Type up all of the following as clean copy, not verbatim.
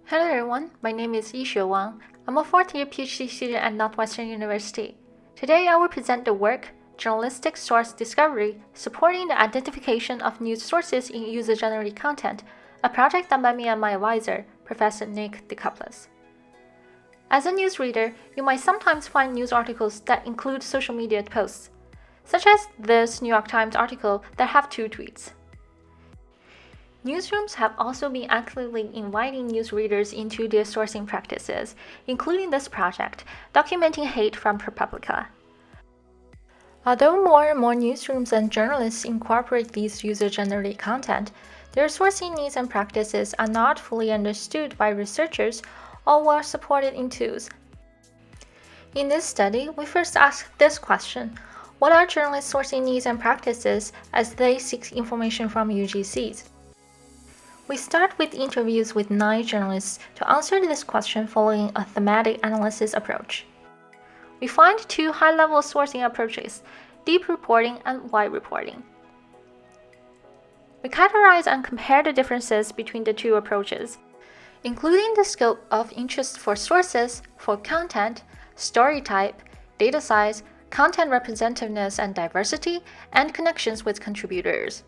Hello everyone, my name is Yixue Wang. I'm a fourth-year PhD student at Northwestern University. Today I will present the work, Journalistic Source Discovery, Supporting the Identification of News Sources in User-Generated Content, a project done by me and my advisor, Professor Diakopoulos. As a newsreader, you might sometimes find news articles that include social media posts, such as this New York Times article that have 2 tweets. Newsrooms have also been actively inviting newsreaders into their sourcing practices, including this project, documenting hate from ProPublica. Although more and more newsrooms and journalists incorporate these user-generated content, their sourcing needs and practices are not fully understood by researchers or well supported in tools. In this study, we first asked this question: what are journalists' sourcing needs and practices as they seek information from UGCs? We start with interviews with 9 journalists to answer this question following a thematic analysis approach. We find 2 high-level sourcing approaches, deep reporting and wide reporting. We categorize and compare the differences between the 2 approaches, including the scope of interest for sources, for content, story type, data size, content representativeness and diversity, and connections with contributors.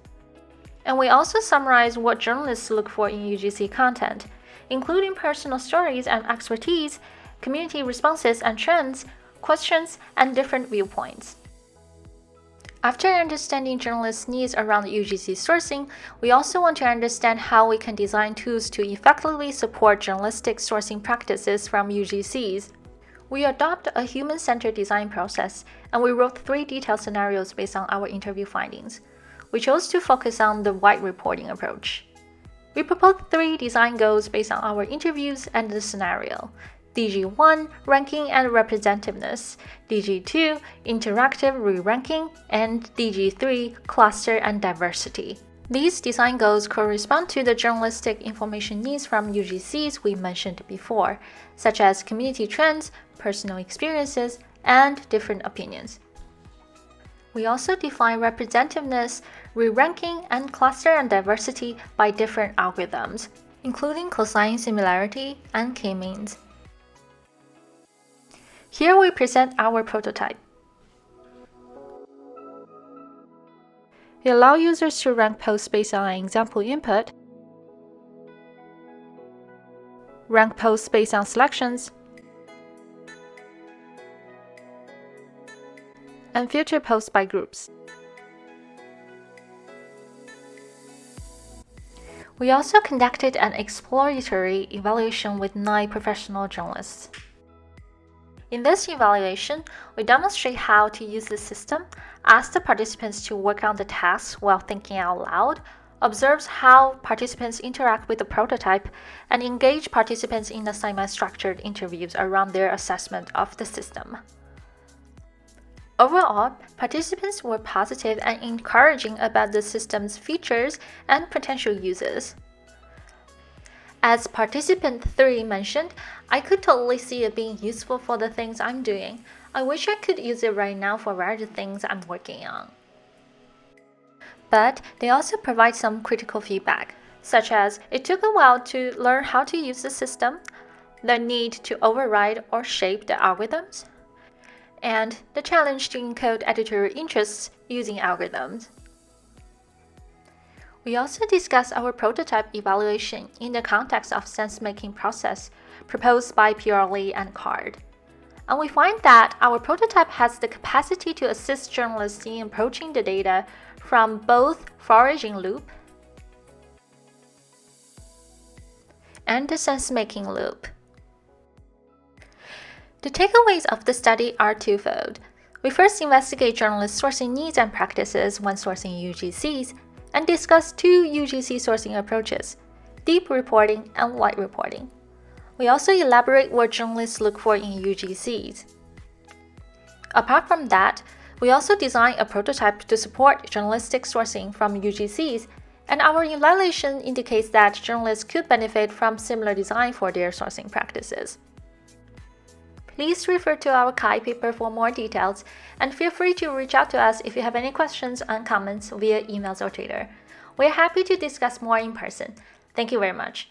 And we also summarize what journalists look for in UGC content, including personal stories and expertise, community responses and trends, questions, and different viewpoints. After understanding journalists' needs around UGC sourcing, we also want to understand how we can design tools to effectively support journalistic sourcing practices from UGCs. We adopt a human-centered design process, and we wrote 3 detailed scenarios based on our interview findings. We chose to focus on the wide reporting approach. We proposed 3 design goals based on our interviews and the scenario: DG1, ranking and representativeness; DG2, interactive re-ranking; and DG3, cluster and diversity. These design goals correspond to the journalistic information needs from UGCs we mentioned before, such as community trends, personal experiences, and different opinions. We also define representativeness, re-ranking, and cluster and diversity by different algorithms, including cosine similarity and k-means. Here we present our prototype. We allow users to rank posts based on an example input, rank posts based on selections, and filter posts by groups. We also conducted an exploratory evaluation with 9 professional journalists. In this evaluation, we demonstrate how to use the system, ask the participants to work on the tasks while thinking out loud, observes how participants interact with the prototype, and engage participants in the semi-structured interviews around their assessment of the system. Overall, participants were positive and encouraging about the system's features and potential uses. As participant 3 mentioned, I could totally see it being useful for the things I'm doing. I wish I could use it right now for various things I'm working on. But they also provide some critical feedback, such as it took a while to learn how to use the system, the need to override or shape the algorithms, and the challenge to encode editorial interests using algorithms. We also discuss our prototype evaluation in the context of sensemaking process proposed by PRLE and CARD. And we find that our prototype has the capacity to assist journalists in approaching the data from both foraging loop and the sensemaking loop. The takeaways of the study are twofold. We first investigate journalists' sourcing needs and practices when sourcing UGCs, and discuss 2 UGC sourcing approaches, deep reporting and wide reporting. We also elaborate what journalists look for in UGCs. Apart from that, we also design a prototype to support journalistic sourcing from UGCs, and our evaluation indicates that journalists could benefit from similar design for their sourcing practices. Please refer to our CHI paper for more details, and feel free to reach out to us if you have any questions and comments via emails or Twitter. We're happy to discuss more in person. Thank you very much.